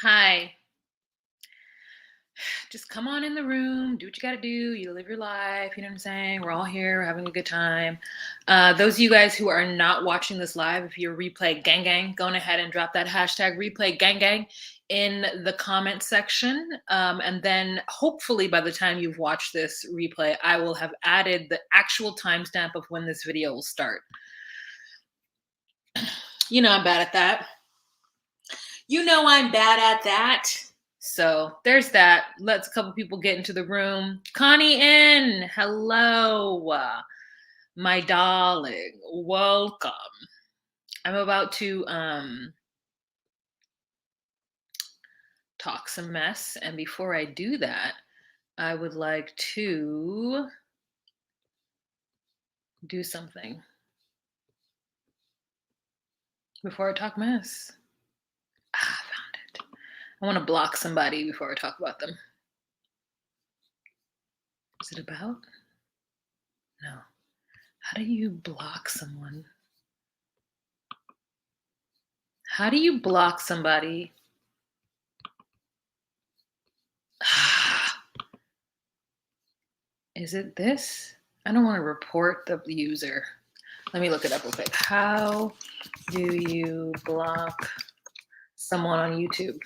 Hi. Just come on in the room, do what you got to do. You live your life. You know what I'm saying? We're all here, we're having a good time. Those of you guys who are not watching this live, if you're replay gang gang, go on ahead and drop that hashtag replay gang gang in the comment section. And then hopefully by the time you've watched this replay, I will have added the actual timestamp of when this video will start. You know I'm bad at that. You know I'm bad at that. So there's that. Let's a couple people get into the room. Connie in. Hello, my darling. Welcome. I'm about to talk some mess. And before I do that, I would like to do something. Before I talk mess. I found it. I want to block somebody before I talk about them. Is it about? No. How do you block someone? How do you block somebody? Is it this? I don't want to report the user. Let me look it up real quick. How do you block someone on YouTube?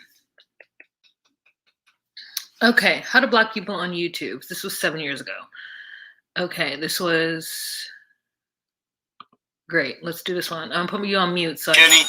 Okay, how to block people on YouTube. This was 7 years ago. Okay, this was great. Let's do this one. I'm putting you on mute. So Jenny.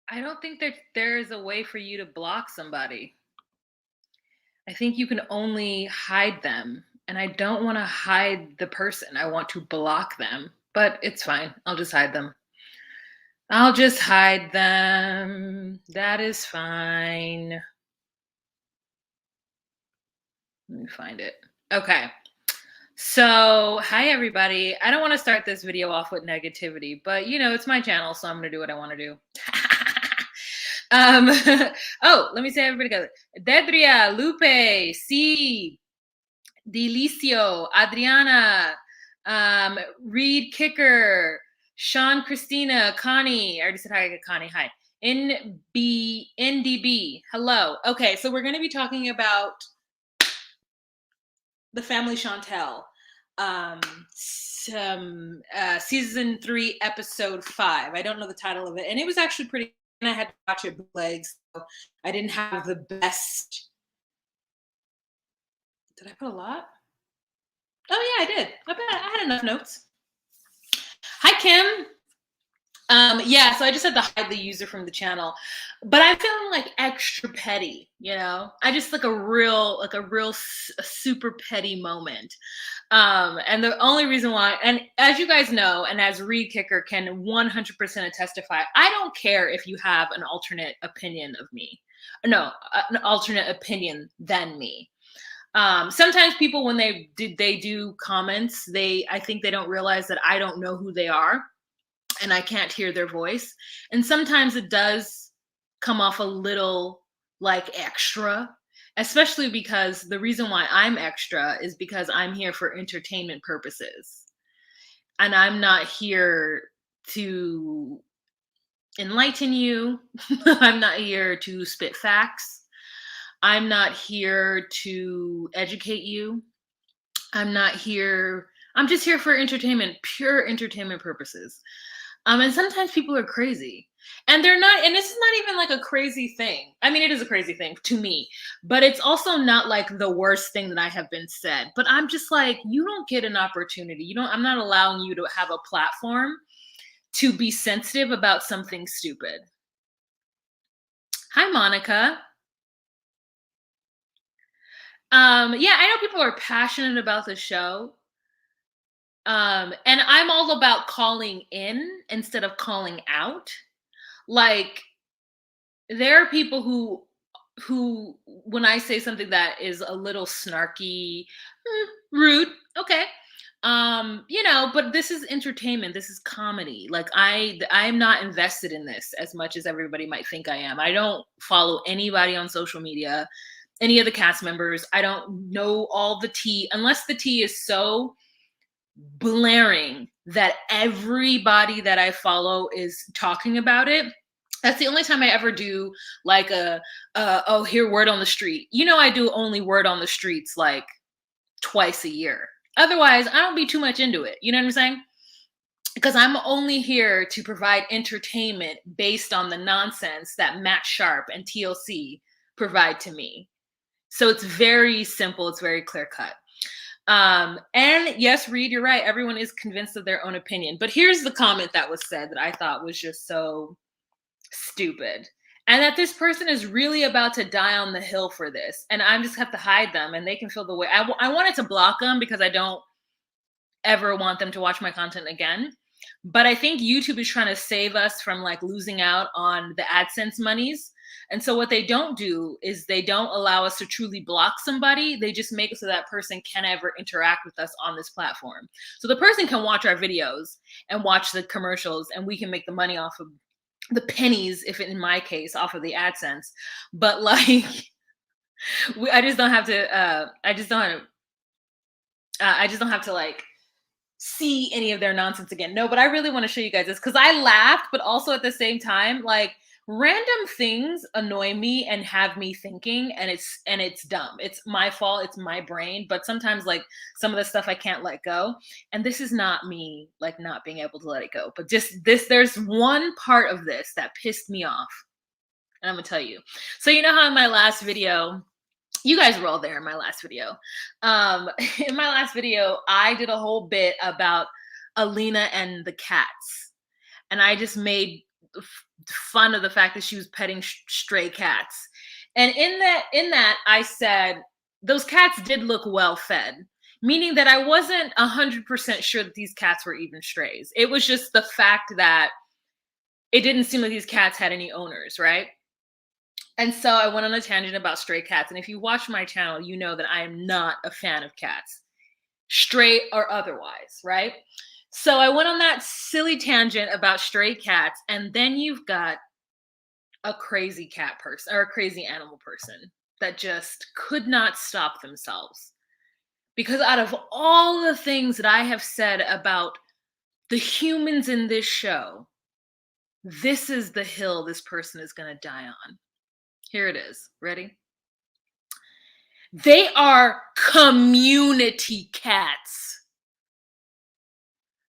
I don't think that there's a way for you to block somebody. I think you can only hide them. And I don't want to hide the person. I want to block them. But it's fine. I'll just hide them. I'll just hide them. That is fine. Let me find it. Okay. So, hi everybody. I don't want to start this video off with negativity, but it's my channel, so I'm going to do what I want to do. um oh, let me say everybody together. Dedria, Lupe, C, Delicio, Adriana, Reed Kicker, Sean, Christina, Connie. I already said hi to Connie. Hi. NDB. Hello. Okay, so we're going to be talking about the Family Chantel, season 3, episode 5. I don't know the title of it, and it was actually pretty. And I had to watch it bootlegs, so I didn't have the best. Did I put a lot? Oh yeah, I did. I had enough notes. Hi, Kim. Yeah, so I just had to hide the user from the channel, but I'm feeling like extra petty, I just like a super petty moment. And the only reason why, and as you guys know, and as Reed Kicker can 100% testify, I don't care if you have an alternate opinion of me. No, an alternate opinion than me. Sometimes people, when they do comments, I think they don't realize that I don't know who they are and I can't hear their voice. And sometimes it does come off a little like extra, especially because the reason why I'm extra is because I'm here for entertainment purposes. And I'm not here to enlighten you. I'm not here to spit facts. I'm not here to educate you. I'm just here for entertainment, pure entertainment purposes. And sometimes people are crazy, and they're not, and this is not even like a crazy thing. I mean, it is a crazy thing to me, but it's also not like the worst thing that I have been said. But I'm just like, you don't get an opportunity. I'm not allowing you to have a platform to be sensitive about something stupid. Hi, Monica. Yeah, I know people are passionate about the show. And I'm all about calling in instead of calling out. Like, there are people who when I say something that is a little snarky, rude, okay. But this is entertainment, this is comedy. Like, I'm not invested in this as much as everybody might think I am. I don't follow anybody on social media, any of the cast members. I don't know all the tea, unless the tea is so blaring that everybody that I follow is talking about it. That's the only time I ever do like hear word on the street. I do only word on the streets like twice a year. Otherwise, I don't be too much into it. You know what I'm saying? Because I'm only here to provide entertainment based on the nonsense that Matt Sharp and TLC provide to me. So it's very simple. It's very clear cut. And yes, Reed, you're right. Everyone is convinced of their own opinion. But here's the comment that was said that I thought was just so stupid. And that this person is really about to die on the hill for this. And I just have to hide them, and they can feel the way. I wanted to block them because I don't ever want them to watch my content again. But I think YouTube is trying to save us from like losing out on the AdSense monies. And so what they don't do is they don't allow us to truly block somebody. They just make it so that person can ever interact with us on this platform. So the person can watch our videos and watch the commercials, and we can make the money off of the pennies, if in my case, off of the AdSense. But like, I just don't have to like see any of their nonsense again. No, but I really want to show you guys this because I laughed, but also at the same time, like, random things annoy me and have me thinking, and it's dumb. It's my fault. It's my brain. But sometimes, like, some of the stuff I can't let go. And this is not me, like, not being able to let it go. But just this, there's one part of this that pissed me off. And I'm going to tell you. So you know how in my last video, you guys were all there in my last video. In my last video, I did a whole bit about Alina and the cats. And I just made fun of the fact that she was petting stray cats. And in that, I said, those cats did look well fed, meaning that I wasn't 100% sure that these cats were even strays. It was just the fact that it didn't seem like these cats had any owners, right? And so I went on a tangent about stray cats. And if you watch my channel, you know that I am not a fan of cats, stray or otherwise, right? So I went on that silly tangent about stray cats. And then you've got a crazy cat person or a crazy animal person that just could not stop themselves. Because out of all the things that I have said about the humans in this show, this is the hill this person is going to die on. Here it is. Ready? They are community cats.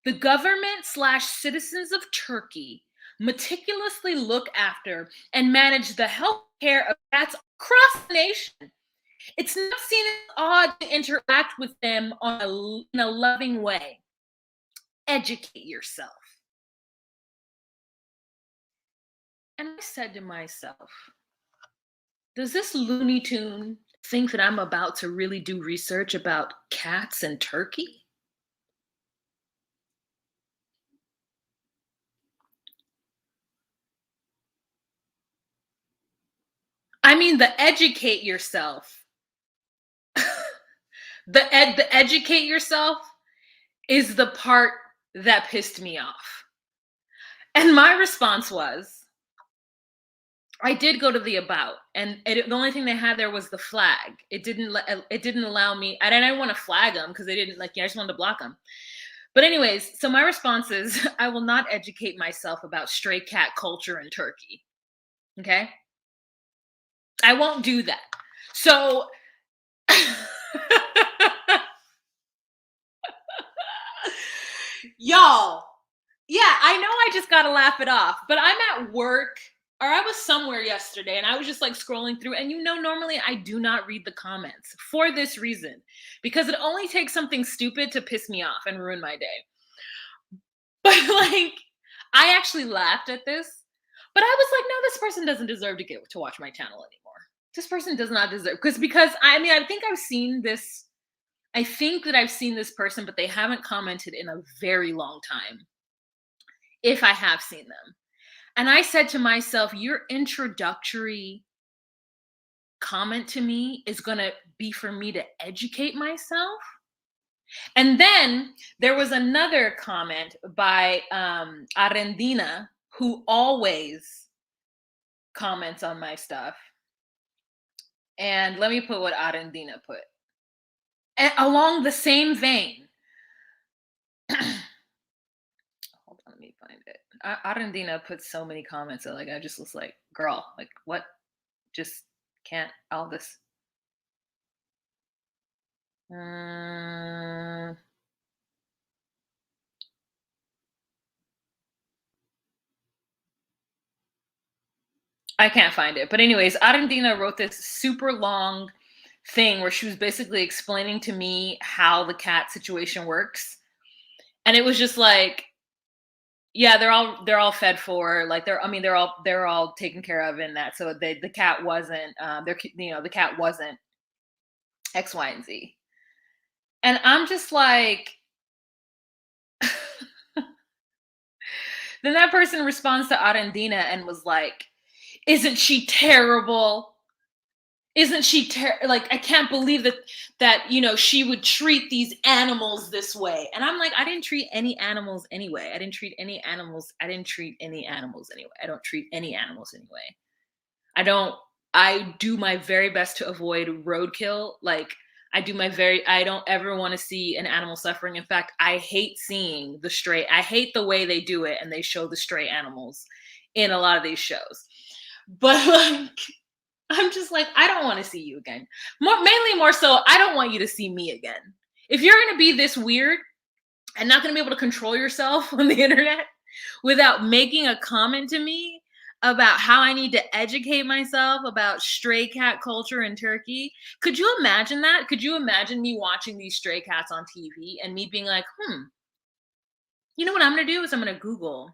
The government slash citizens of Turkey meticulously look after and manage the health care of cats across the nation. It's not seen as odd to interact with them in a loving way. Educate yourself. And I said to myself, does this Looney Tune think that I'm about to really do research about cats and Turkey? I mean, the educate yourself. The educate yourself is the part that pissed me off. And my response was, I did go to the about, and the only thing they had there was the flag. It didn't allow me. I didn't want to flag them because they didn't like. Yeah, I just wanted to block them. But anyways, so my response is, I will not educate myself about stray cat culture in Turkey. Okay, I won't do that. So. Y'all, yeah, I know I just gotta laugh it off, but I'm at work or I was somewhere yesterday and I was just like scrolling through. And normally I do not read the comments for this reason, because it only takes something stupid to piss me off and ruin my day. But like, I actually laughed at this, but I was like, no, this person doesn't deserve to get to watch my channel anymore. This person does not deserve, because I mean, I think I've seen this. I think that I've seen this person, but they haven't commented in a very long time, if I have seen them. And I said to myself, your introductory comment to me is going to be for me to educate myself. And then there was another comment by Arendina, who always comments on my stuff. And let me put what Arendina put. And along the same vein. Hold on, let me find it. Arendina put so many comments that like I just was like, girl, like what? Just can't all this. I can't find it. But anyways, Arendina wrote this super long thing where she was basically explaining to me how the cat situation works. And it was just like, yeah, they're all fed for, like they're all taken care of in that. So the cat wasn't the cat wasn't X, Y, and Z. And I'm just like, then that person responds to Arendina and was like, isn't she terrible? Isn't she like, I can't believe that she would treat these animals this way. And I'm like, I didn't treat any animals anyway. I didn't treat any animals anyway. I don't treat any animals anyway. I do my very best to avoid roadkill. Like I don't ever want to see an animal suffering. In fact, I hate seeing I hate the way they do it and they show the stray animals in a lot of these shows. But like, I'm just like, I don't want to see you again. Mainly more so, I don't want you to see me again. If you're going to be this weird and not going to be able to control yourself on the internet without making a comment to me about how I need to educate myself about stray cat culture in Turkey, could you imagine that? Could you imagine me watching these stray cats on TV and me being like, you know what I'm going to do is I'm going to Google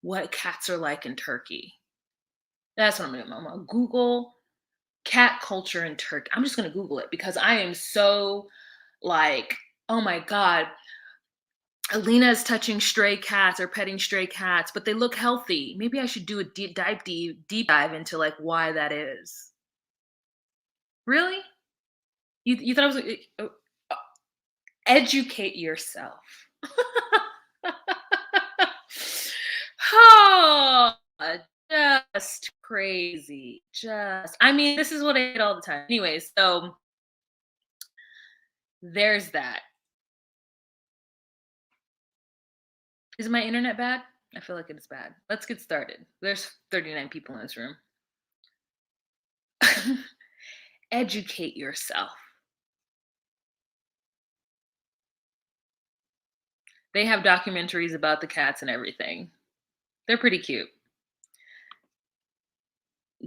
what cats are like in Turkey. That's what I'm going to do. I'm going to Google cat culture in Turkey. I'm just going to Google it because I am so like, oh my God. Alina is touching stray cats or petting stray cats, but they look healthy. Maybe I should do a deep dive into like why that is. Really? You thought I was uh, educate yourself. Oh, just crazy. Just I mean, this is what I get all the time. Anyway, so there's that. Is my internet bad? I feel like it's bad. Let's get started. There's 39 people in this room. Educate yourself. They have documentaries about the cats and everything. They're pretty cute.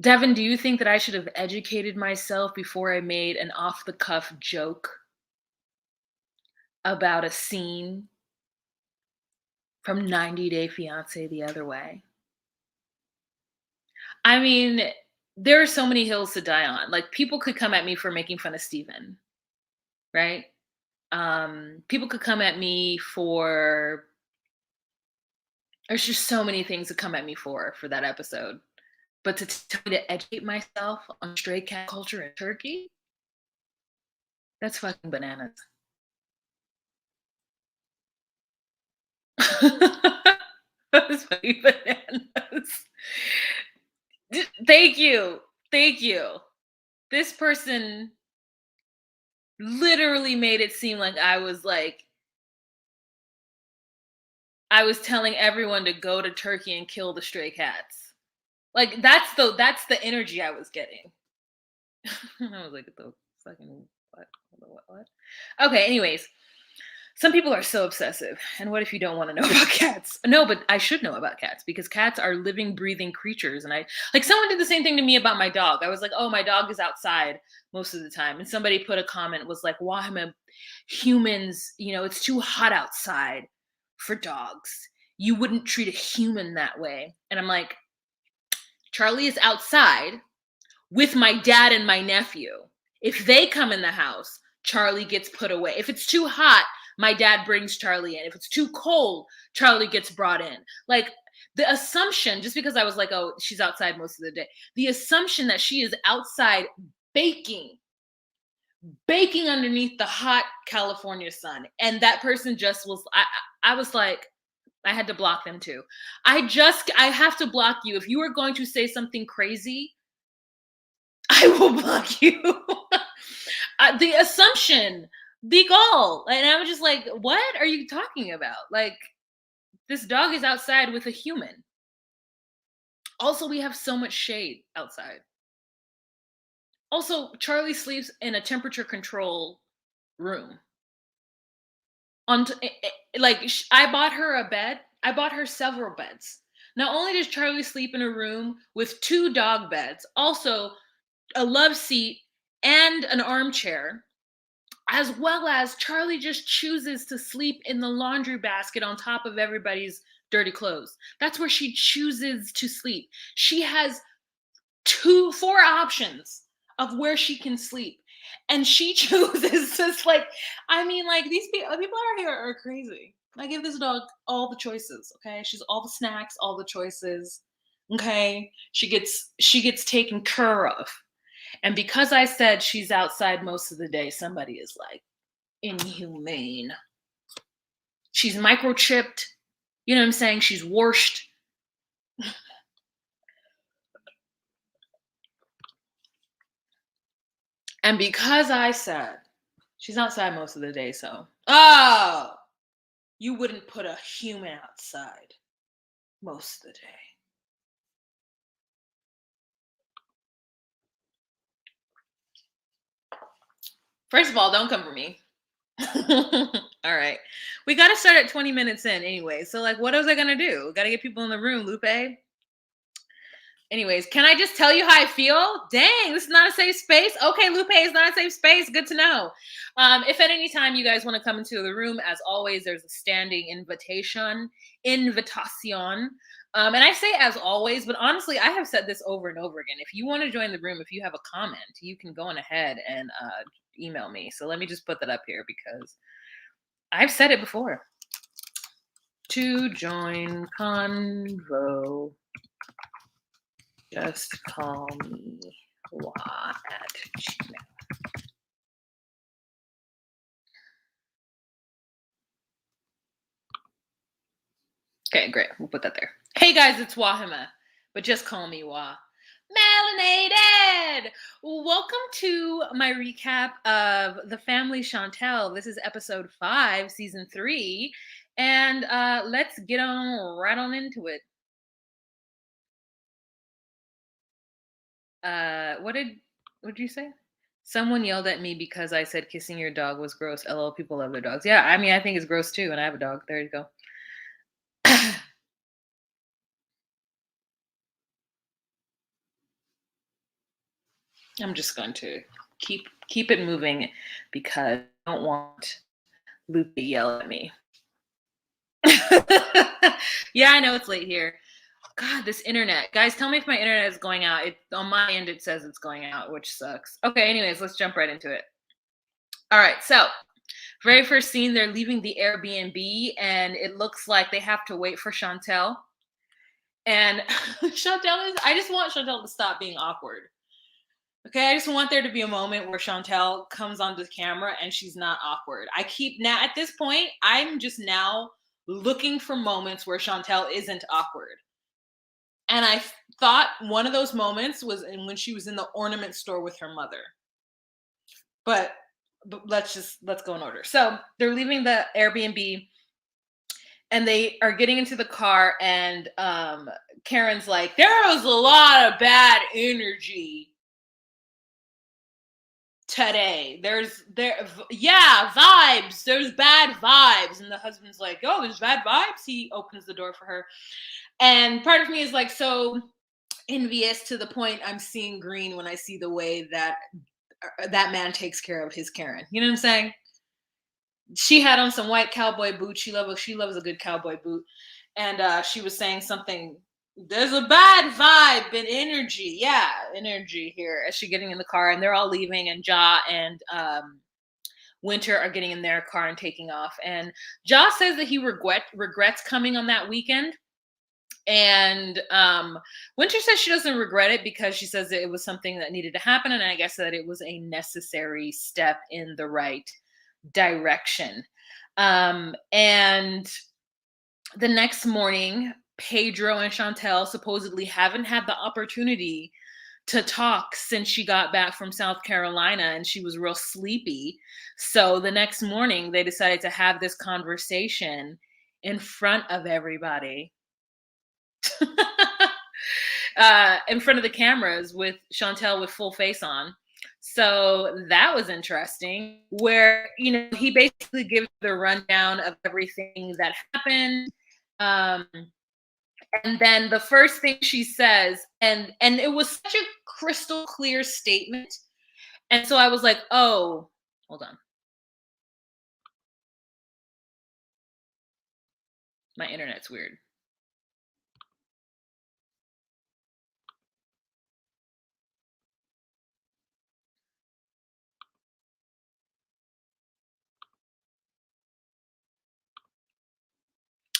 Devin, do you think that I should have educated myself before I made an off the cuff joke about a scene from 90 Day Fiance the other way? I mean, there are so many hills to die on. Like, people could come at me for making fun of Steven, right? People could come at me for there's just so many things to come at me for that episode. But to tell me to educate myself on stray cat culture in Turkey, that's fucking bananas. That's fucking bananas. Thank you. Thank you. This person literally made it seem like I was telling everyone to go to Turkey and kill the stray cats. Like that's the energy I was getting. I was like, the fucking what? Okay, anyways. Some people are so obsessive. And what if you don't want to know about cats? No, but I should know about cats because cats are living, breathing creatures. And I like someone did the same thing to me about my dog. I was like, oh, my dog is outside most of the time. And somebody put a comment was like, Wahima, humans, it's too hot outside for dogs. You wouldn't treat a human that way. And I'm like, Charlie is outside with my dad and my nephew. If they come in the house, Charlie gets put away. If it's too hot, my dad brings Charlie in. If it's too cold, Charlie gets brought in. Like the assumption, just because I was like, oh, she's outside most of the day, the assumption that she is outside baking underneath the hot California sun. And that person just was, I was like, I had to block them too. I have to block you. If you are going to say something crazy, I will block you. The assumption, the goal. And I was just like, what are you talking about? Like, this dog is outside with a human. Also, we have so much shade outside. Also, Charlie sleeps in a temperature control room. I bought her a bed. I bought her several beds. Not only does Charlie sleep in a room with 2 dog beds, also a love seat and an armchair, as well as Charlie just chooses to sleep in the laundry basket on top of everybody's dirty clothes. That's where she chooses to sleep. She has 4 options of where she can sleep. And she chooses just like, I mean, like these people out here are crazy. I give this dog all the choices, okay? She's all the snacks, all the choices. Okay? She gets taken care of. And because I said she's outside most of the day, somebody is like, inhumane. She's microchipped. You know what I'm saying? She's washed. And because I said she's outside most of the day, so, oh, you wouldn't put a human outside most of the day. First of all, don't come for me. All right. We got to start at 20 minutes in anyway. So, like, what was I going to do? Got to get people in the room, Lupe. Anyways, can I just tell you how I feel? Dang, this is not a safe space. Okay, Lupe is not a safe space. Good to know. If at any time you guys want to come into the room, as always, there's a standing invitation. And I say as always, but honestly, I have said this over and over again. If you want to join the room, if you have a comment, you can go on ahead and email me. So let me just put that up here because I've said it before. To join convo, just call me Wah at Gmail. Okay, great. We'll put that there. Hey guys, it's Wahima, but just call me Wah. Melanated! Welcome to my recap of the Family Chantel. This is episode 5, season 3. And let's get on right on into it. What did you say? Someone yelled at me because I said kissing your dog was gross. LOL, people love their dogs. Yeah, I mean, I think it's gross too, and I have a dog. There you go. I'm just going to keep it moving because I don't want Luke to yell at me. Yeah, I know it's late here. God, this internet. Guys, tell me if my internet is going out. On my end, it says it's going out, which sucks. Okay, anyways, let's jump right into it. All right, so very first scene, they're leaving the Airbnb, and it looks like they have to wait for Chantel. And I just want Chantel to stop being awkward. Okay, I just want there to be a moment where Chantel comes onto the camera and she's not awkward. Now at this point, I'm just now looking for moments where Chantel isn't awkward. And I thought one of those moments was when she was in the ornament store with her mother. But let's go in order. So they're leaving the Airbnb and they are getting into the car, and Karen's like, there was a lot of bad energy today. Vibes. There's bad vibes. And the husband's like, oh, there's bad vibes. He opens the door for her. And part of me is like so envious to the point I'm seeing green when I see the way that man takes care of his Karen. You know what I'm saying? She had on some white cowboy boots. She loves a good cowboy boot. And she was saying something. There's a bad vibe and energy. Yeah, energy here as she getting in the car, and they're all leaving, and Ja and Winter are getting in their car and taking off. And Ja says that he regrets coming on that weekend. And Winter says she doesn't regret it because she says that it was something that needed to happen, and I guess that it was a necessary step in the right direction. And the next morning, Pedro and Chantel supposedly haven't had the opportunity to talk since she got back from South Carolina, and she was real sleepy. So the next morning, they decided to have this conversation in front of everybody. In front of the cameras with Chantel with full face on. So that was interesting, where he basically gives the rundown of everything that happened. And then the first thing she says, and it was such a crystal clear statement. And so I was like, oh, hold on. My internet's weird.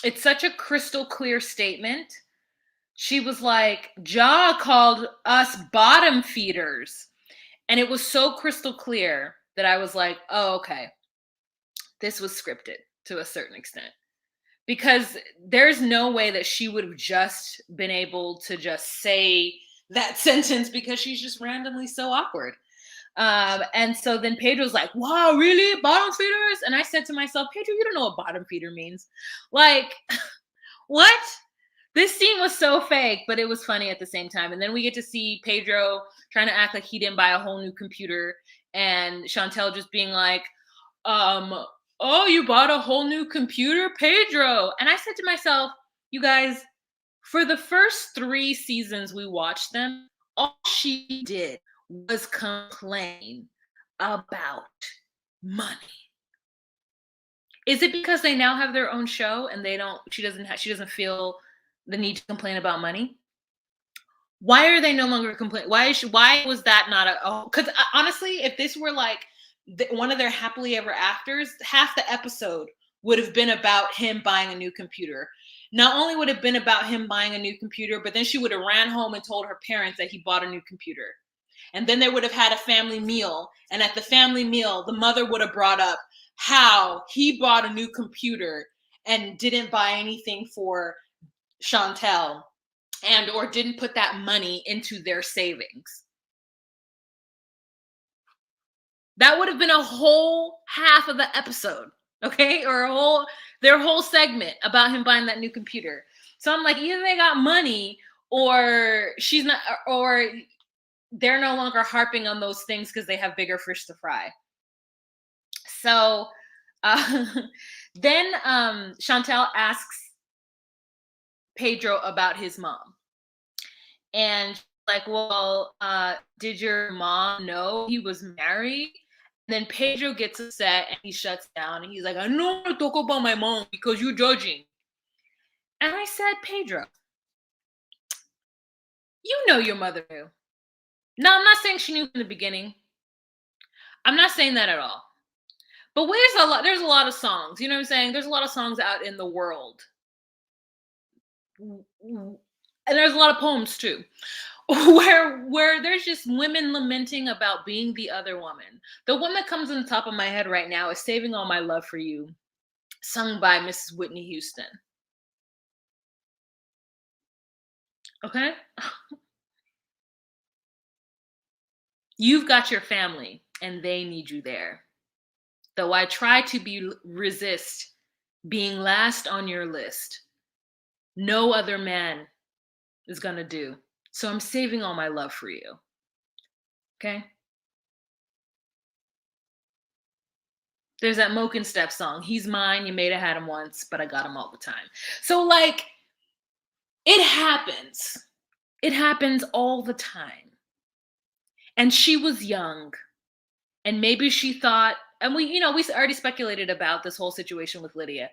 It's such a crystal clear statement. She was like, Ja called us bottom feeders. And it was so crystal clear that I was like, oh, okay. This was scripted to a certain extent. Because there's no way that she would have just been able to just say that sentence because she's just randomly so awkward. And so then Pedro's like, wow, really? Bottom feeders? And I said to myself, Pedro, you don't know what bottom feeder means. Like, what? This scene was so fake, but it was funny at the same time. And then we get to see Pedro trying to act like he didn't buy a whole new computer, and Chantel just being like, oh, you bought a whole new computer, Pedro? And I said to myself, you guys, for the first 3 seasons we watched them, all she did was complain about money. Is it because they now have their own show and she doesn't feel the need to complain about money? Why are they no longer complaining? Why was that not because honestly, if this were like one of their happily ever afters, half the episode would have been about him buying a new computer. Not only would it have been about him buying a new computer, but then she would have ran home and told her parents that he bought a new computer. And then they would have had a family meal. And at the family meal, the mother would have brought up how he bought a new computer and didn't buy anything for Chantel, and or didn't put that money into their savings. That would have been a whole half of the episode, okay? Or their whole segment about him buying that new computer. So I'm like, either they got money or she's not, or they're no longer harping on those things because they have bigger fish to fry. So uh, then Chantel asks Pedro about his mom. And like, well, did your mom know he was married? And then Pedro gets upset and he shuts down and he's like, I don't want to talk about my mom because you're judging. And I said, Pedro, you know your mother knew. No, I'm not saying she knew from the beginning. I'm not saying that at all. But there's a lot of songs, you know what I'm saying? There's a lot of songs out in the world. And there's a lot of poems too. Where there's just women lamenting about being the other woman. The one that comes on the top of my head right now is Saving All My Love for You, sung by Mrs. Whitney Houston. Okay? You've got your family and they need you there. Though I try to resist being last on your list, no other man is gonna do. So I'm saving all my love for you. Okay? There's that Moke and Step song. He's mine. You may have had him once, but I got him all the time. So like, it happens. It happens all the time. And she was young. And maybe she thought, and we already speculated about this whole situation with Lydia.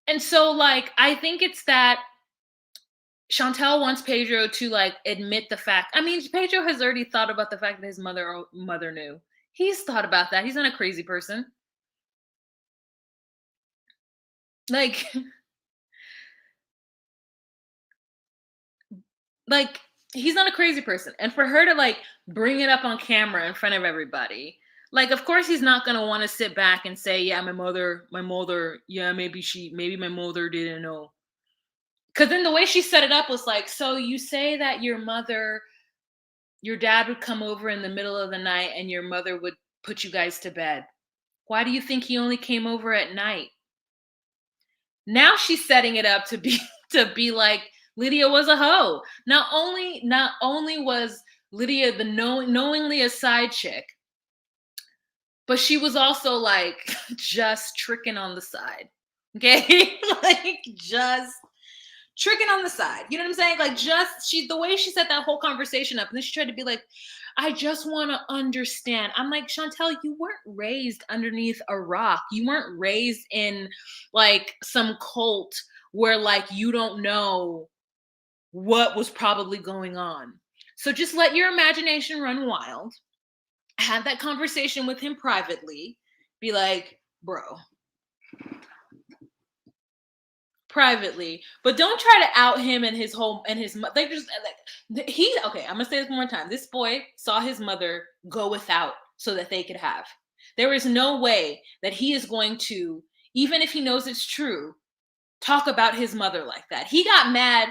And so like, I think it's that Chantel wants Pedro to like admit the fact. I mean, Pedro has already thought about the fact that his mother knew. He's thought about that. He's not a crazy person. Like, like he's not a crazy person. And for her to like bring it up on camera in front of everybody, like, of course he's not gonna want to sit back and say, yeah, my mother, yeah, maybe my mother didn't know. Because then the way she set it up was like, so you say that your dad would come over in the middle of the night and your mother would put you guys to bed. Why do you think he only came over at night? Now she's setting it up to be like Lydia was a hoe. Not only was Lydia the knowingly a side chick, but she was also like just tricking on the side. Okay? Like just tricking on the side. You know what I'm saying? Like the way she set that whole conversation up, and then she tried to be like, I just want to understand. I'm like, Chantel, you weren't raised underneath a rock. You weren't raised in like some cult where like you don't know what was probably going on. So just let your imagination run wild. Have that conversation with him privately. Be like, bro, privately, but don't try to out him and his whole and his they just like okay, I'm gonna say this one more time. This boy saw his mother go without so that they could have. There is no way that he is going to, even if he knows it's true, talk about his mother like that. He got mad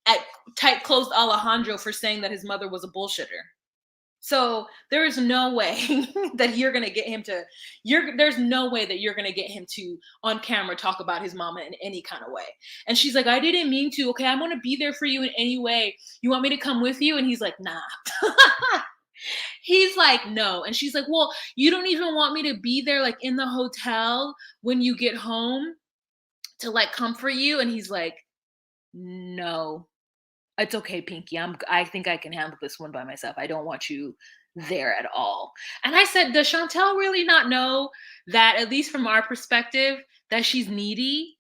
at tight closed Alejandro for saying that his mother was a bullshitter. So there is no way that you're gonna get him to. There's no way that you're gonna get him to on camera talk about his mama in any kind of way. And she's like, I didn't mean to. Okay, I'm gonna be there for you in any way. You want me to come with you? And he's like, nah. He's like, no. And she's like, well, you don't even want me to be there, like in the hotel when you get home to like comfort you. And he's like, no. It's okay, Pinky. I think I can handle this one by myself. I don't want you there at all. And I said, does Chantel really not know that, at least from our perspective, that she's needy?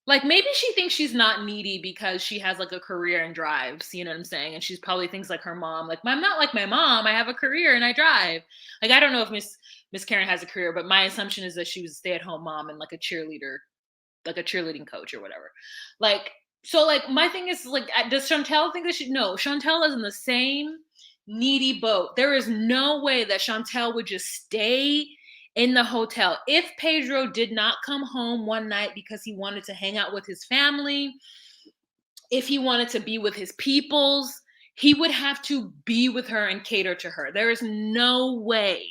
Like, maybe she thinks she's not needy because she has, like, a career and drives, you know what I'm saying? And she's probably thinks like her mom, like, "I'm not like my mom, I have a career and I drive." Like, I don't know if Miss Karen has a career, but my assumption is that she was a stay-at-home mom and, like, a cheerleader, like a cheerleading coach or whatever. Like, so, like, my thing is, like, does Chantel think that she no, Chantel is in the same needy boat. There is no way that Chantel would just stay in the hotel. If Pedro did not come home one night because he wanted to hang out with his family, if he wanted to be with his peoples, he would have to be with her and cater to her. There is no way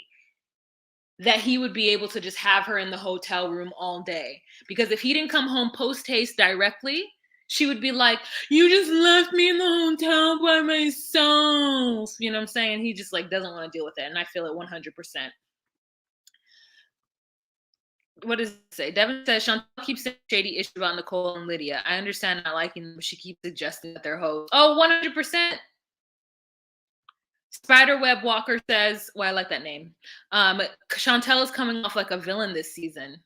that he would be able to just have her in the hotel room all day. Because if he didn't come home post haste directly, she would be like, "You just left me in the hotel by myself." You know what I'm saying? He just like doesn't want to deal with it. And I feel it 100%. What does it say? Devin says Chantal keeps saying shady issue about Nicole and Lydia. I understand not liking them, but she keeps suggesting that they're hoes. Oh, 100%. Spiderweb Walker says, well, I like that name. Chantel is coming off like a villain this season.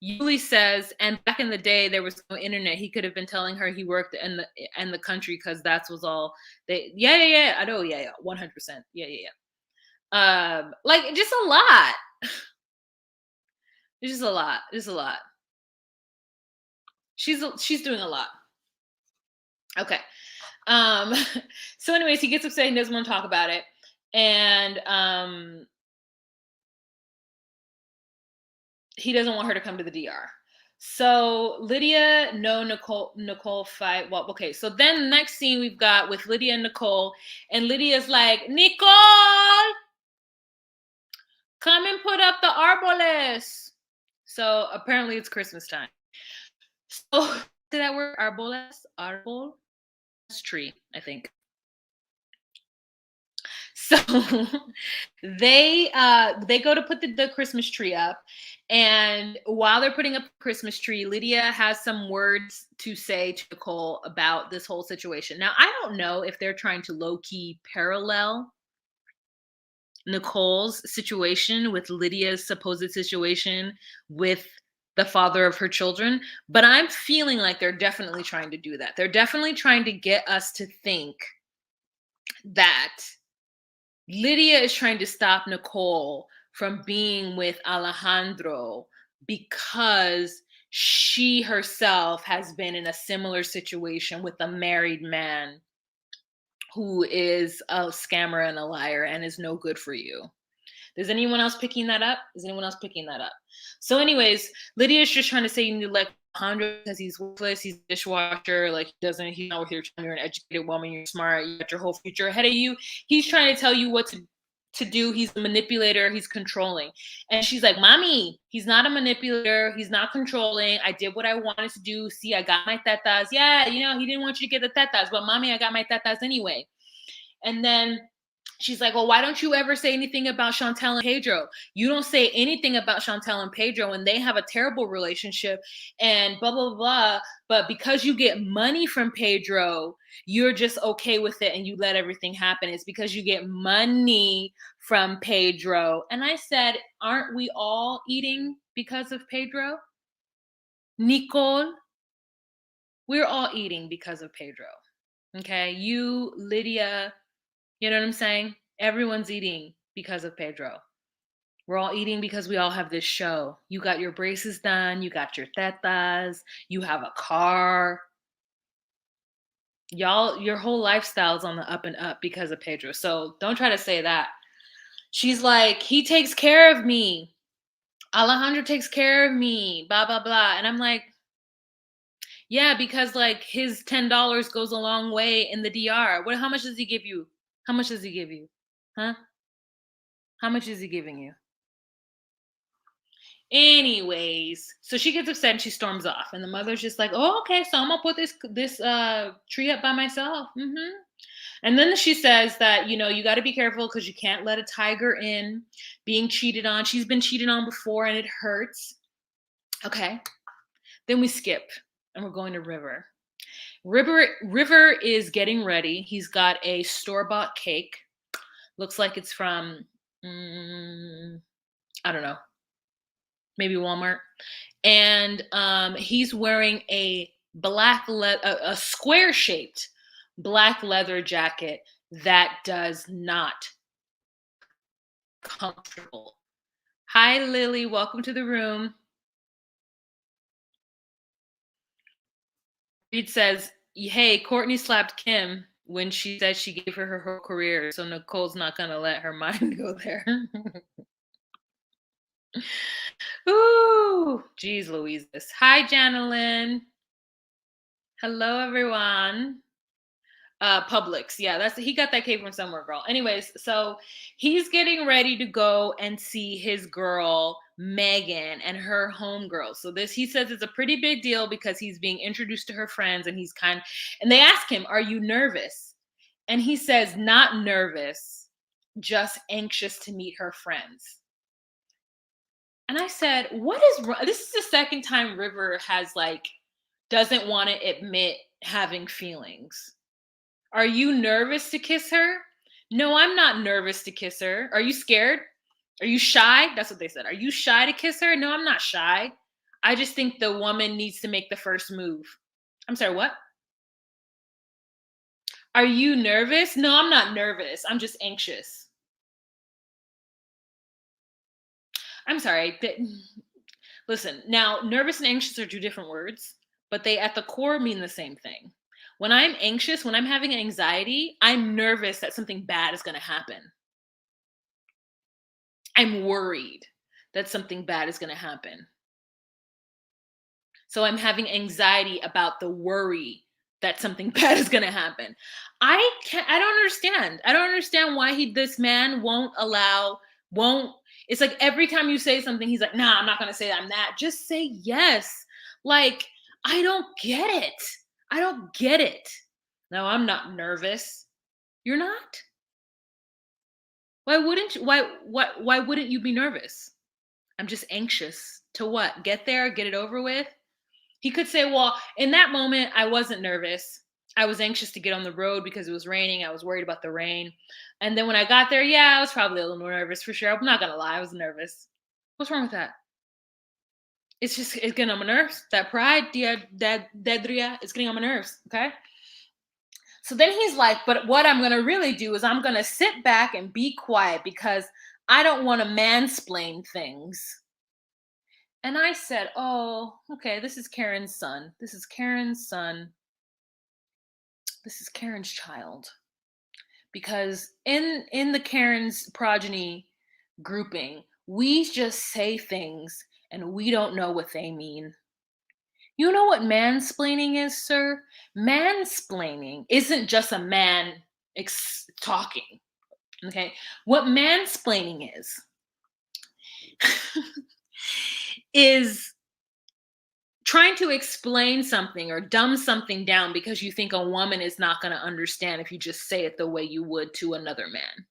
Yuli says, and back in the day there was no internet. He could have been telling her he worked in the country because that was all they. Yeah. I know. Yeah. 100%. Yeah. Like just a lot. It's just a lot. Just a lot. She's doing a lot. Okay. Um. So, anyways, he gets upset. He doesn't want to talk about it, and he doesn't want her to come to the DR. So Lydia, no, Nicole fight. Well, okay. So then next scene we've got with Lydia and Nicole, and Lydia's like, "Nicole, come and put up the arboles." So apparently it's Christmas time. So did that word arboles? Arbol? It's tree, I think. So they go to put the Christmas tree up, and while they're putting up the Christmas tree, Lydia has some words to say to Nicole about this whole situation. Now, I don't know if they're trying to low-key parallel Nicole's situation with Lydia's supposed situation with the father of her children, but I'm feeling like they're definitely trying to do that. They're definitely trying to get us to think that Lydia is trying to stop Nicole from being with Alejandro because she herself has been in a similar situation with a married man who is a scammer and a liar and is no good for you. Is anyone else picking that up? Is anyone else picking that up? So, anyways, Lydia's just trying to say you need to let Alejandro because he's worthless, he's a dishwasher, like he's not with your time, you're an educated woman, you're smart, you got your whole future ahead of you. He's trying to tell you what to do. He's a manipulator, he's controlling. And she's like, "Mommy, he's not a manipulator, he's not controlling. I did what I wanted to do. See, I got my tetas. Yeah, he didn't want you to get the tetas, but mommy, I got my tetas anyway." And then she's like, "Well, why don't you ever say anything about Chantel and Pedro? You don't say anything about Chantel and Pedro, and they have a terrible relationship and blah, blah, blah. But because you get money from Pedro, you're just okay with it and you let everything happen. It's because you get money from Pedro." And I said, aren't we all eating because of Pedro? Nicole, we're all eating because of Pedro. Okay. You, Lydia, you know what I'm saying? Everyone's eating because of Pedro. We're all eating because we all have this show. You got your braces done, you got your tetas, you have a car. Y'all, your whole lifestyle's on the up and up because of Pedro. So don't try to say that. She's like, "He takes care of me. Alejandro takes care of me, blah, blah, blah." And I'm like, yeah, because like his $10 goes a long way in the DR. How much does he give you? How much does he give you? Huh? How much is he giving you? Anyways, so she gets upset and she storms off, and the mother's just like, "Oh, okay, so I'm gonna put this tree up by myself." And then she says that you got to be careful because you can't let a tiger in. Being cheated on, she's been cheated on before, and it hurts. Okay, then we skip, and we're going to River. River is getting ready. He's got a store-bought cake. Looks like it's from I don't know. maybe Walmart. And he's wearing a a square shaped black leather jacket that does not comfortable. Hi, Lily. Welcome to the room. Reed says, hey, Courtney slapped Kim when she said she gave her whole career, so Nicole's not going to let her mind go there. Ooh, geez, Louise. Hi, Janelyn. Hello, everyone. Publix. Yeah, he got that cake from somewhere, girl. Anyways, so he's getting ready to go and see his girl Megan and her homegirl. So he says it's a pretty big deal because he's being introduced to her friends, and and they ask him, "Are you nervous?" And he says, "Not nervous, just anxious to meet her friends." And I said, "What is wrong?" This is the second time River doesn't want to admit having feelings. Are you nervous to kiss her? No, I'm not nervous to kiss her. Are you scared? Are you shy? That's what they said. Are you shy to kiss her? No, I'm not shy. I just think the woman needs to make the first move. I'm sorry, what? Are you nervous? No, I'm not nervous. I'm just anxious. I'm sorry. Listen, now, nervous and anxious are two different words, but they at the core mean the same thing. When I'm anxious, when I'm having anxiety, I'm nervous that something bad is going to happen. I'm worried that something bad is going to happen. So I'm having anxiety about the worry that something bad is going to happen. I don't understand. I don't understand why this man won't. It's like every time you say something, he's like, nah, I'm not going to say that. I'm that. Just say yes. Like, I don't get it. I don't get it. No, I'm not nervous. You're not? Why wouldn't you? Why wouldn't you be nervous? I'm just anxious to what? Get there, get it over with? He could say, well, in that moment, I wasn't nervous. I was anxious to get on the road because it was raining. I was worried about the rain. And then when I got there, yeah, I was probably a little more nervous for sure. I'm not going to lie. I was nervous. What's wrong with that? It's getting on my nerves. That pride, Dedria, it's getting on my nerves. Okay. So then he's like, but what I'm going to really do is I'm going to sit back and be quiet because I don't want to mansplain things. And I said, oh, okay, this is Karen's son. This is Karen's son. This is Karen's child. Because in the Karen's progeny grouping, we just say things and we don't know what they mean. You know what mansplaining is, sir? Mansplaining isn't just a man talking. Okay? What mansplaining is trying to explain something or dumb something down because you think a woman is not going to understand if you just say it the way you would to another man.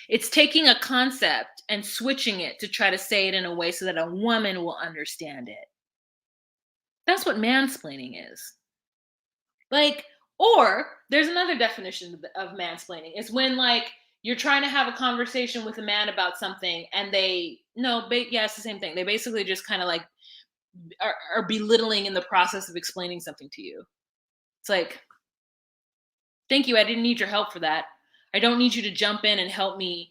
It's taking a concept and switching it to try to say it in a way so that a woman will understand it. That's what mansplaining is. Or there's another definition of mansplaining. It's when you're trying to have a conversation with a man about something and it's the same thing. They basically just kind of are belittling in the process of explaining something to you. It's like, thank you. I didn't need your help for that. I don't need you to jump in and help me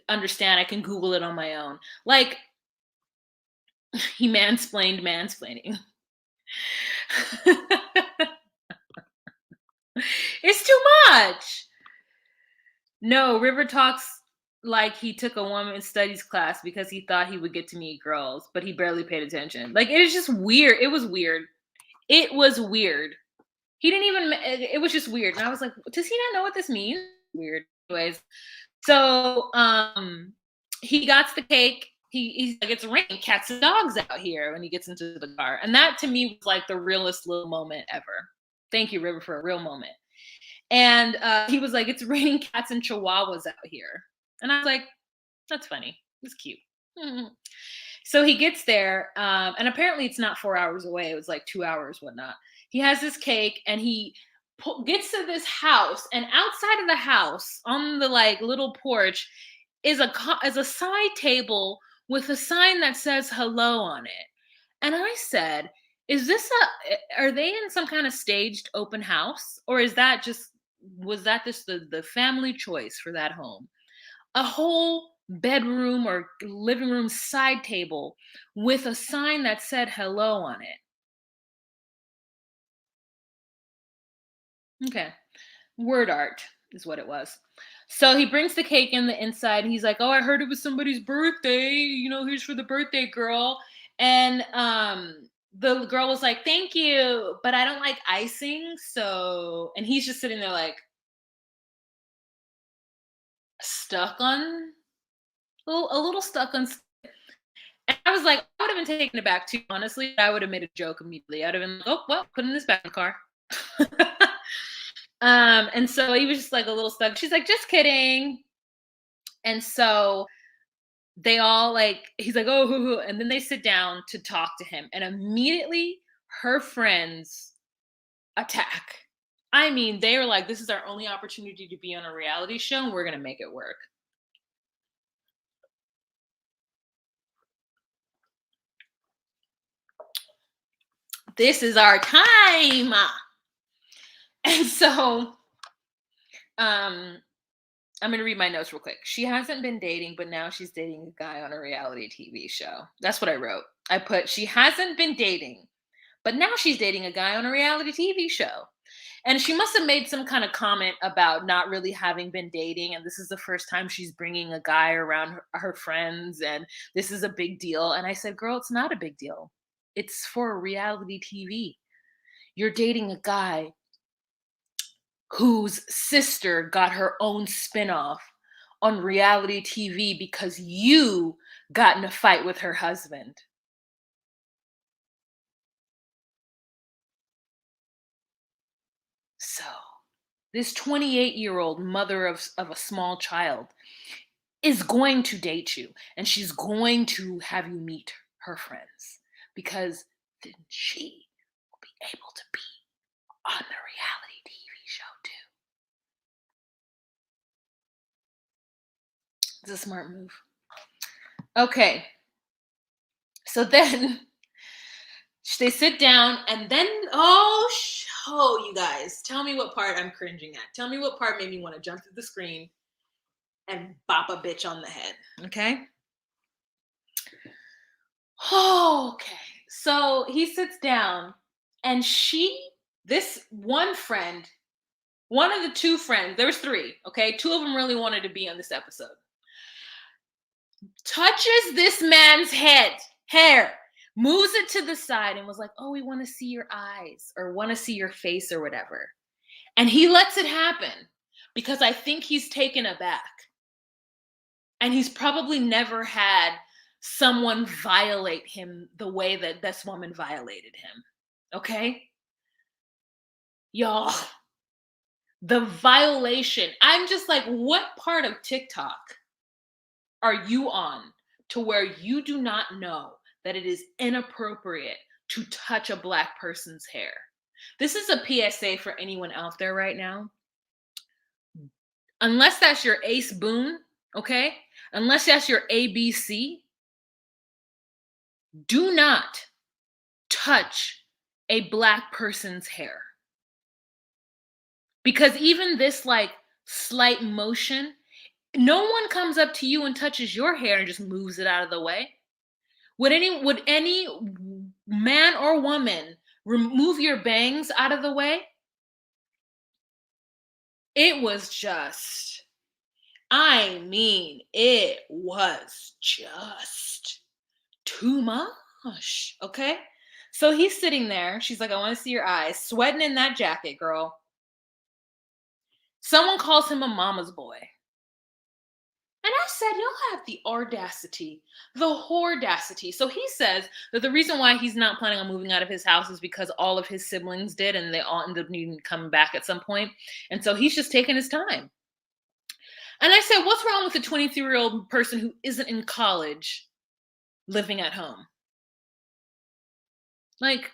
understand. I can Google it on my own. He mansplained mansplaining. It's too much. No, River talks like he took a women's studies class because he thought he would get to meet girls, but he barely paid attention. It is just weird. It was weird. It was weird. He didn't even, it was just weird. And I was like, does he not know what this means? Weird. Anyways, so he got the cake. He's like, it's raining, cats and dogs out here when he gets into the car. And that to me was the realest little moment ever. Thank you, River, for a real moment. And he was like, it's raining cats and chihuahuas out here. And I was like, that's funny. It's cute. So he gets there, and apparently it's not 4 hours away. It was 2 hours, whatnot. He has this cake, and he gets to this house, and outside of the house, on the little porch, is a side table with a sign that says hello on it. And I said, is this are they in some kind of staged open house? Or was that just the family choice for that home? A whole bedroom or living room side table with a sign that said hello on it. Okay. Word art is what it was. So he brings the cake in the inside. And he's like, "Oh, I heard it was somebody's birthday. Here's for the birthday girl." And the girl was like, "Thank you, but I don't like icing." So, and he's just sitting there like stuck on a little stuck on. And I was like, I would have been taken aback too. Honestly, I would have made a joke immediately. I'd have been like, "Oh, well, putting this back in the car." And so he was just like a little stuck. She's like, "Just kidding." And so they all like, he's like, "Oh," hoo, hoo," and then they sit down to talk to him, and immediately her friends attack. I mean, they were like, "This is our only opportunity to be on a reality show, and we're gonna make it work." This is our time. And so, um, I'm gonna read my notes real quick. She hasn't been dating, but now she's dating a guy on a reality TV show. That's what I wrote. I put she hasn't been dating, but now she's dating a guy on a reality TV show. And she must have made some kind of comment about not really having been dating. And this is the first time she's bringing a guy around her friends. And this is a big deal. And I said, "Girl, it's not a big deal. It's for reality TV. You're dating a guy whose sister got her own spinoff on reality TV because you got in a fight with her husband." So, this 28-year-old mother of a small child is going to date you, and she's going to have you meet her friends because then she will be able to be on the reality TV show too. It's a smart move. Okay, so then they sit down, and then you guys, tell me what part I'm cringing at. Tell me what part made me want to jump through the screen and bop a bitch on the head. Okay. Okay. So he sits down, and this one friend, one of the two friends, there was three, okay? Two of them really wanted to be on this episode. Touches this man's hair, moves it to the side, and was like, "Oh, we want to see your eyes or want to see your face or whatever." And he lets it happen because I think he's taken aback. And he's probably never had someone violate him the way that this woman violated him. Okay? Y'all, the violation. I'm just like, what part of TikTok are you on to where you do not know that it is inappropriate to touch a Black person's hair? This is a PSA for anyone out there right now. Unless that's your ace boon, okay? Unless that's your ABC, do not touch a Black person's hair. Because even this like slight motion, no one comes up to you and touches your hair and just moves it out of the way. Would any man or woman remove your bangs out of the way? It was just, I mean, it was just too much. Okay. So he's sitting there. She's like, "I want to see your eyes," sweating in that jacket, girl. Someone calls him a mama's boy. And I said, "Y'all have the audacity, the audacity." So he says that the reason why he's not planning on moving out of his house is because all of his siblings did, and they all ended up needing to come back at some point. And so he's just taking his time. And I said, "What's wrong with a 23-year-old person who isn't in college living at home? Like,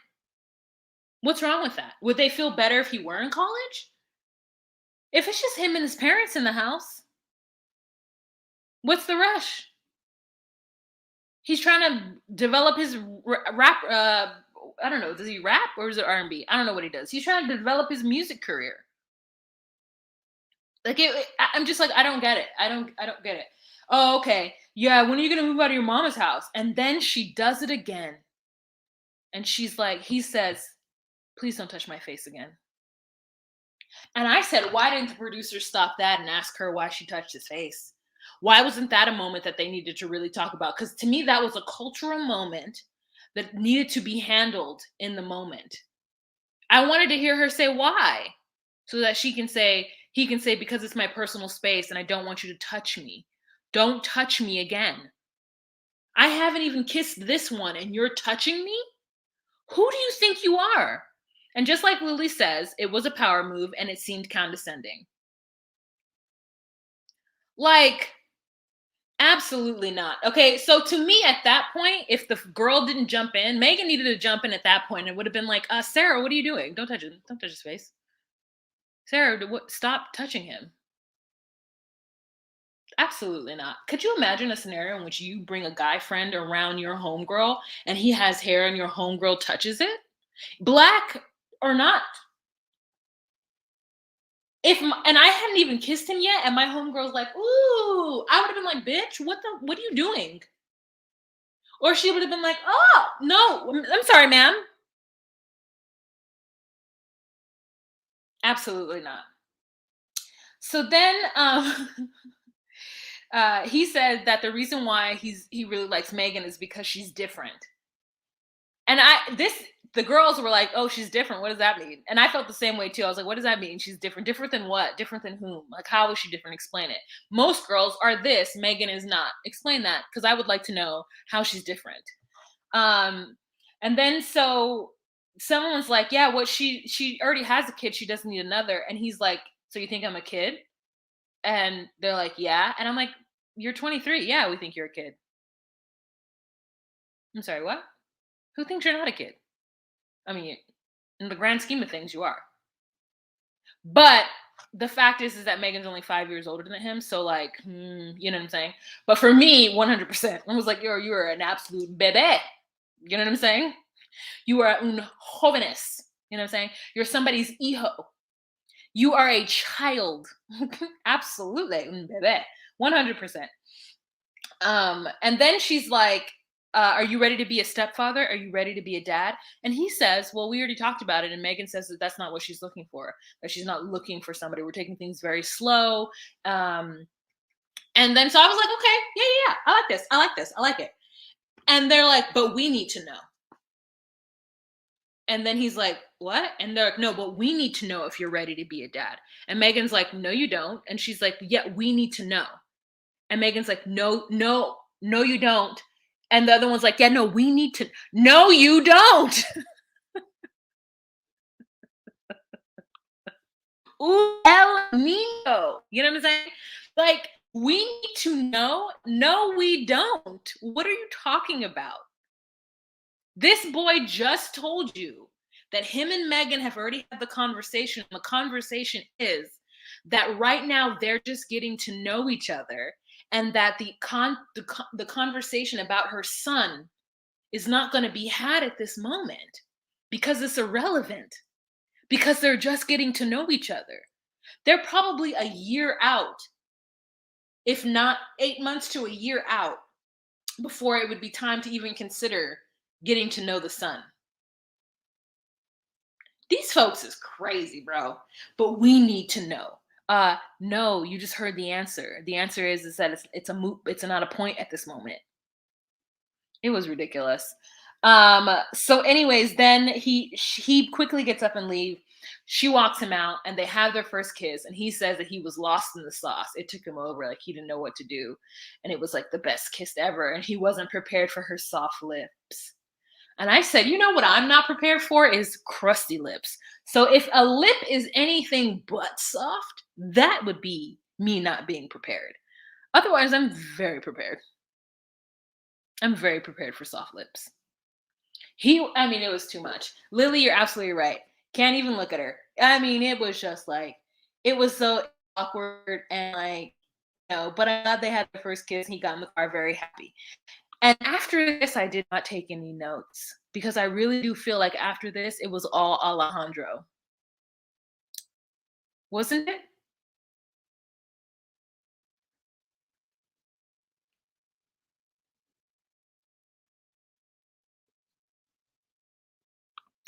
what's wrong with that? Would they feel better if he were in college? If it's just him and his parents in the house, what's the rush?" He's trying to develop his rap. I don't know. Does he rap or is it R&B? I don't know what he does. He's trying to develop his music career. Like I'm just like I don't get it. I don't get it. Oh, okay. Yeah. When are you gonna move out of your mama's house? And then she does it again, and she's like, he says, "Please don't touch my face again." And I said, why didn't the producer stop that and ask her why she touched his face? Why wasn't that a moment that they needed to really talk about? Because to me, that was a cultural moment that needed to be handled in the moment. I wanted to hear her say why, so that he can say, because it's my personal space and I don't want you to touch me. Don't touch me again. I haven't even kissed this one and you're touching me? Who do you think you are? And just like Lily says, it was a power move and it seemed condescending. Like, absolutely not. Okay, so to me at that point, if the girl didn't jump in, Megan needed to jump in at that point. It would have been like, Sarah, what are you doing? Don't touch him. Don't touch his face. Sarah, stop touching him. Absolutely not. Could you imagine a scenario in which you bring a guy friend around your homegirl and he has hair and your homegirl touches it? Black or not? And I hadn't even kissed him yet, and my homegirl's like, "Ooh," I would have been like, "Bitch, what are you doing?" Or she would have been like, "Oh no, I'm sorry, ma'am." Absolutely not. So then, he said that the reason why he really likes Megan is because she's different. And the girls were like, "Oh, she's different. What does that mean?" And I felt the same way too. I was like, "What does that mean? She's different. Different than what? Different than whom? Like, how is she different? Explain it." Most girls are this. Megan is not. Explain that, because I would like to know how she's different. Um, and then so someone's like, "Yeah, what she already has a kid. She doesn't need another." And he's like, "So you think I'm a kid?" And they're like, "Yeah." And I'm like, "You're 23. Yeah, we think you're a kid." I'm sorry, what? Who thinks you're not a kid? I mean, in the grand scheme of things, you are. But the fact is that Megan's only 5 years older than him. So, like, you know what I'm saying? But for me, 100%, I was like, you're an absolute bebe. You know what I'm saying? You are un jovenes. You know what I'm saying? You're somebody's hijo. You are a child. Absolutely. Un bebe. 100%. And then she's like, are you ready to be a stepfather? Are you ready to be a dad? And he says, well, we already talked about it. And Megan says that that's not what she's looking for, that she's not looking for somebody. We're taking things very slow. Um, and then so I was like, okay, yeah, yeah, yeah. I like this. I like this. I like it. And they're like, but we need to know. And then he's like, what? And they're like, no, but we need to know if you're ready to be a dad. And Megan's like, no, you don't. And she's like, yeah, we need to know. And Megan's like, no, no, no, you don't. And the other one's like, yeah, no, we need to. No, you don't. Ooh, El Nino. You know what I'm saying? Like, we need to know. No, we don't. What are you talking about? This boy just told you that him and Megan have already had the conversation. The conversation is that right now they're just getting to know each other, and that the conversation about her son is not going to be had at this moment because it's irrelevant, because they're just getting to know each other. They're probably a year out, if not 8 months to a year out, before it would be time to even consider getting to know the son. These folks is crazy, bro. But we need to know. No, you just heard the answer. The answer is that it's a moot. It's not a point at this moment. It was ridiculous. So anyways, then he quickly gets up and leave. She walks him out and they have their first kiss, and he says that he was lost in the sauce. It took him over, like he didn't know what to do. And it was like the best kiss ever. And he wasn't prepared for her soft lips. And I said, you know what I'm not prepared for is crusty lips. So if a lip is anything but soft, that would be me not being prepared. Otherwise, I'm very prepared. I'm very prepared for soft lips. I mean, it was too much. Lily, you're absolutely right. Can't even look at her. I mean, it was just like, it was so awkward and like, but I'm glad they had the first kiss. He got in the car very happy. And after this, I did not take any notes because I really do feel like after this, it was all Alejandro, wasn't it?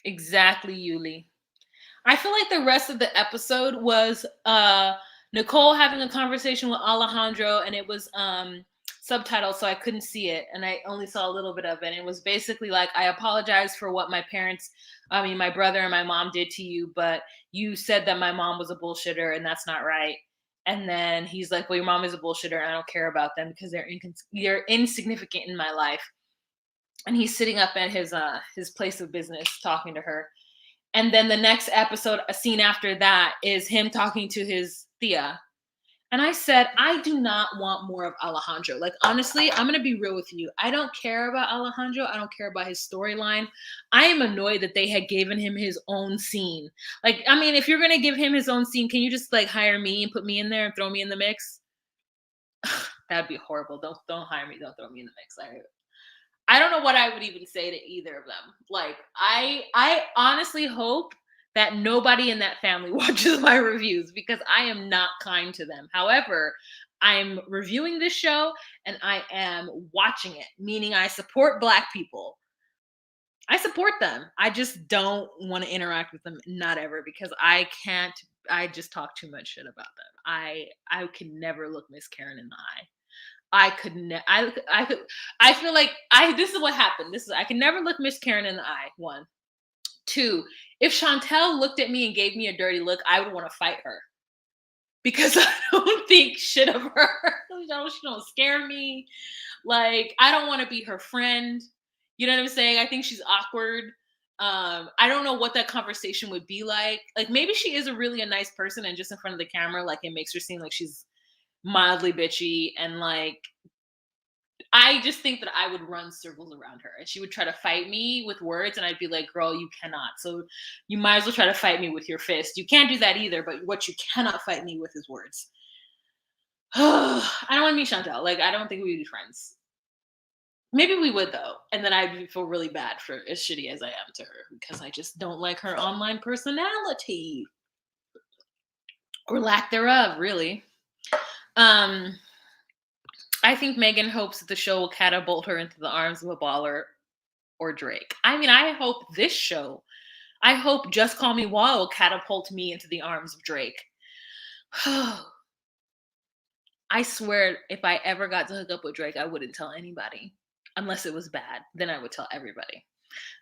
Exactly, Yuli. I feel like the rest of the episode was Nicole having a conversation with Alejandro, and it was subtitled, so I couldn't see it, and I only saw a little bit of it. And it was basically like, I apologize for what my parents, I mean, my brother and my mom did to you, but you said that my mom was a bullshitter, and that's not right. And then he's like, well, your mom is a bullshitter, and I don't care about them because they're insignificant in my life. And he's sitting up at his place of business talking to her. And then the next episode, a scene after that, is him talking to his Thea. And I said, I do not want more of Alejandro. Like, honestly, I'm going to be real with you. I don't care about Alejandro. I don't care about his storyline. I am annoyed that they had given him his own scene. Like, I mean, if you're going to give him his own scene, can you just like hire me and put me in there and throw me in the mix? That'd be horrible. Don't hire me. Don't throw me in the mix. I don't know what I would even say to either of them. Like, I honestly hope that nobody in that family watches my reviews because I am not kind to them. However, I'm reviewing this show and I am watching it, meaning I support Black people. I support them. I just don't want to interact with them, not ever, because I can't. I just talk too much shit about them. I can never look Miss Karen in the eye. I could I could I feel like this is what happened. I can never look Miss Karen in the eye. One. Two, if Chantel looked at me and gave me a dirty look, I would want to fight her. Because I don't think shit of her. She don't scare me. Like, I don't want to be her friend. You know what I'm saying? I think she's awkward. I don't know what that conversation would be like. Like, maybe she is really a nice person and just in front of the camera, like, it makes her seem like she's mildly bitchy, and like, I just think that I would run circles around her and she would try to fight me with words, and I'd be like, girl, you cannot. So you might as well try to fight me with your fist. You can't do that either, but what you cannot fight me with is words. I don't want to meet Chantel. Like, I don't think we would be friends. Maybe we would though, and then I'd feel really bad for as shitty as I am to her because I just don't like her online personality or lack thereof, really. Um, I think Megan hopes that the show will catapult her into the arms of a baller or Drake. I mean, I hope Just Call Me Wall will catapult me into the arms of Drake. I swear, if I ever got to hook up with Drake, I wouldn't tell anybody. Unless it was bad. Then I would tell everybody.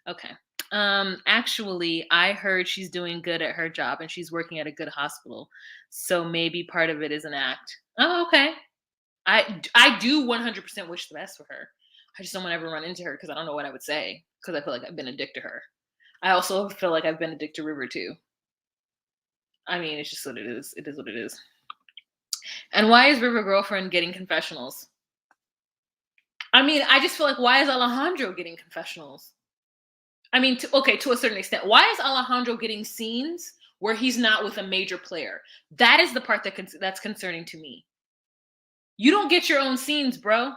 Okay. Actually, I heard she's doing good at her job and she's working at a good hospital. So maybe part of it is an act. Oh, okay. I do 100% wish the best for her. I just don't want to ever run into her because I don't know what I would say because I feel like I've been a dick to her. I also feel like I've been a dick to River too. I mean, it's just what it is. It is what it is. And why is River girlfriend getting confessionals? I mean, I just feel like, why is Alejandro getting confessionals? I mean, to a certain extent. Why is Alejandro getting scenes where he's not with a major player? That is the part that's concerning to me. You don't get your own scenes, bro.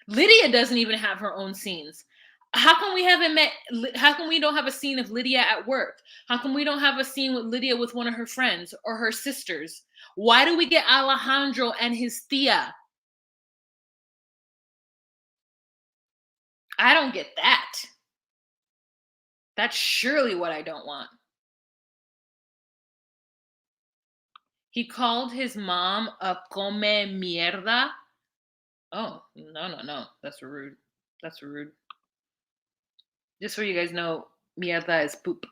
Lydia doesn't even have her own scenes. How come we haven't met? How come we don't have a scene of Lydia at work? How come we don't have a scene with Lydia with one of her friends or her sisters? Why do we get Alejandro and his Thea? I don't get that. That's surely what I don't want. He called his mom a come mierda. Oh, no. That's rude. That's rude. Just so you guys know, mierda is poop.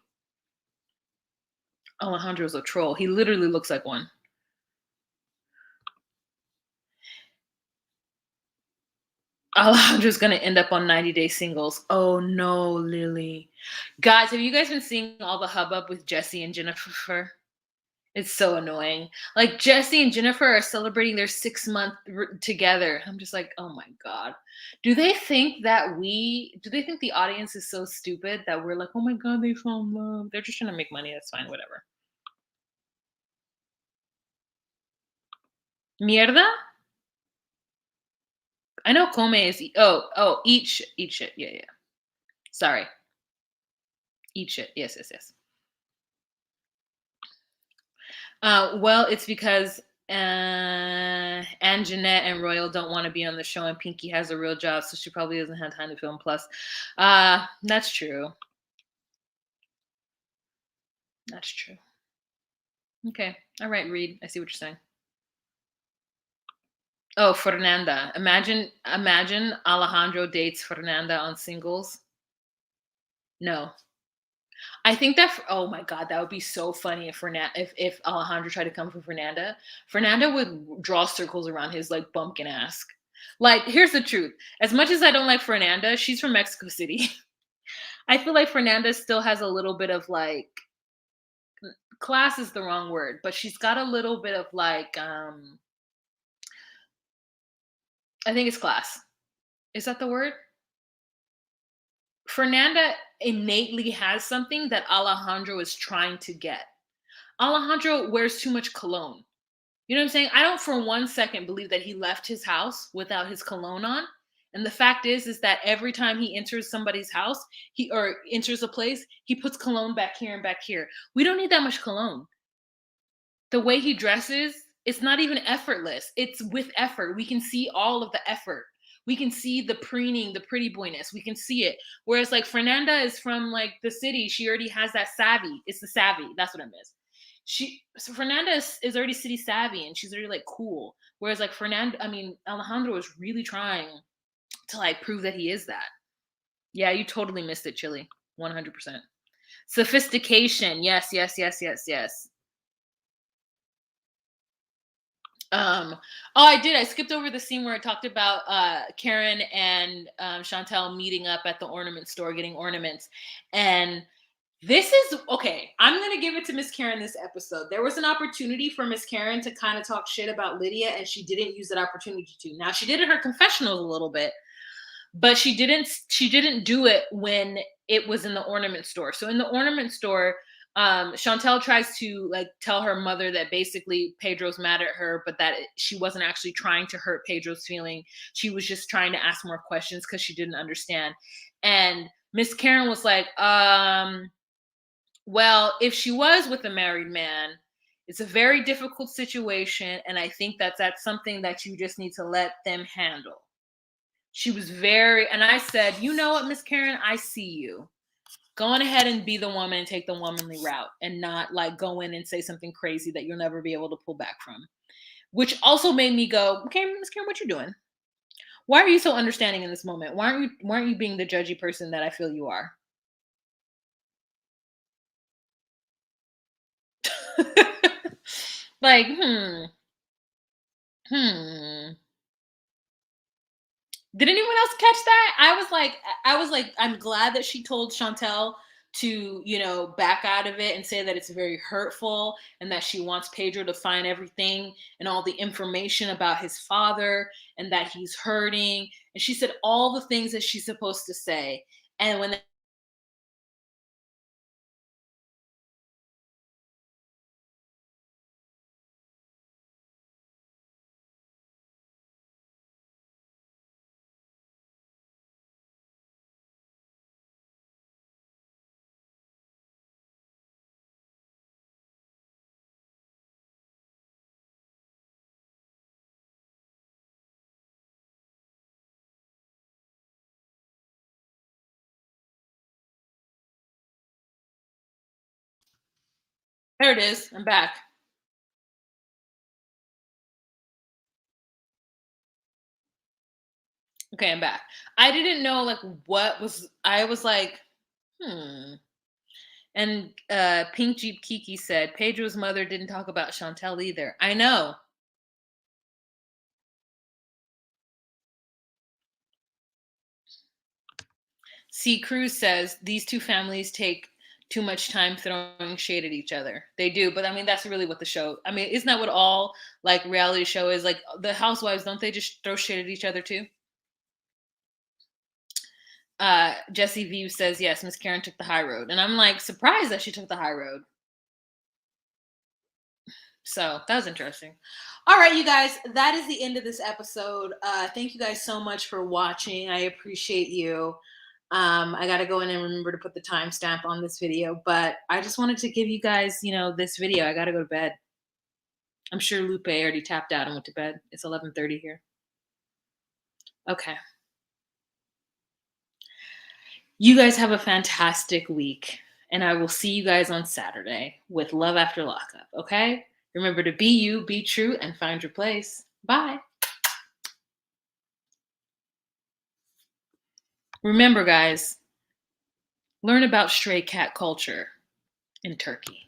Alejandro's a troll. He literally looks like one. Alejandro's gonna end up on 90 Day Singles. Oh no, Lily. Guys, have you guys been seeing all the hubbub with Jesse and Jennifer? It's so annoying. Like, Jesse and Jennifer are celebrating their 6-month together. I'm just like, oh my God. Do they think the audience is so stupid that we're like, oh my God, they fell in love? They're just trying to make money. That's fine, whatever. Mierda? I know come is eat shit. Yeah, yeah. Sorry, eat shit. Yes, yes, yes. Well, it's because Ann Jeanette and Royal don't want to be on the show, and Pinky has a real job, so she probably doesn't have time to film. Plus, that's true. That's true. Okay. All right, Reed. I see what you're saying. Oh, Fernanda. Imagine Alejandro dates Fernanda on Singles. No. I think that oh my god, that would be so funny if if Alejandro tried to come for Fernanda. Fernanda would draw circles around his like bumpkin ass. Like, here's the truth. As much as I don't like Fernanda, she's from Mexico City. I feel like Fernanda still has a little bit of like class is the wrong word, but she's got a little bit of like I think it's class. Is that the word? Fernanda innately has something that Alejandro is trying to get. Alejandro wears too much cologne. You know what I'm saying? I don't for one second believe that he left his house without his cologne on. And the fact is that every time he enters somebody's house, he or enters a place, he puts cologne back here and back here. We don't need that much cologne. The way he dresses, it's not even effortless. It's with effort. We can see all of the effort. We can see the preening, the pretty boyness. We can see it. Whereas like Fernanda is from like the city. She already has that savvy. It's the savvy. That's what I miss. Fernanda is already city savvy and she's already like cool. Whereas like Alejandro is really trying to like prove that he is that. Yeah, you totally missed it, Chili. 100%. Sophistication. Yes, yes, yes, yes, yes. Um, oh, I did. I skipped over the scene where I talked about Karen and Chantel meeting up at the ornament store getting ornaments. And this is okay. I'm gonna give it to Miss Karen this episode. There was an opportunity for Miss Karen to kind of talk shit about Lydia, and she didn't use that opportunity to. Now she did in her confessionals a little bit, but she didn't do it when it was in the ornament store. So in the ornament store, Chantel tries to like tell her mother that basically Pedro's mad at her, but that she wasn't actually trying to hurt Pedro's feeling. She was just trying to ask more questions because she didn't understand. And Miss Karen was like, well, if she was with a married man, it's a very difficult situation, and I think that's something that you just need to let them handle. She was very, and I said, you know what, Miss Karen, I see you. Go on ahead and be the woman and take the womanly route and not like go in and say something crazy that you'll never be able to pull back from. Which also made me go, okay, Miss Karen, what you doing? Why are you so understanding in this moment? Why aren't you being the judgy person that I feel you are? Like, hmm. Did anyone else catch that? I was like, I'm glad that she told Chantel to, back out of it and say that it's very hurtful and that she wants Pedro to find everything and all the information about his father and that he's hurting. And she said all the things that she's supposed to say. And when there it is, I'm back. Okay, I'm back. I didn't know like what was I was like, hmm. And Pink Jeep Kiki said Pedro's mother didn't talk about Chantel either. I know. C. Cruz says these two families take too much time throwing shade at each other. They do, but I mean that's really what the show. I mean, isn't that what all like reality show is? Like the housewives, don't they just throw shade at each other too? Jesse View says yes, Miss Karen took the high road, and I'm like surprised that she took the high road. So that was interesting. All right, you guys, that is the end of this episode. Thank you guys so much for watching. I appreciate you. I got to go in and remember to put the timestamp on this video, but I just wanted to give you guys, this video. I got to go to bed. I'm sure Lupe already tapped out and went to bed. It's 11:30 here. Okay. You guys have a fantastic week, and I will see you guys on Saturday with Love After Lockup, okay? Remember to be you, be true, and find your place. Bye. Remember, guys, learn about stray cat culture in Turkey.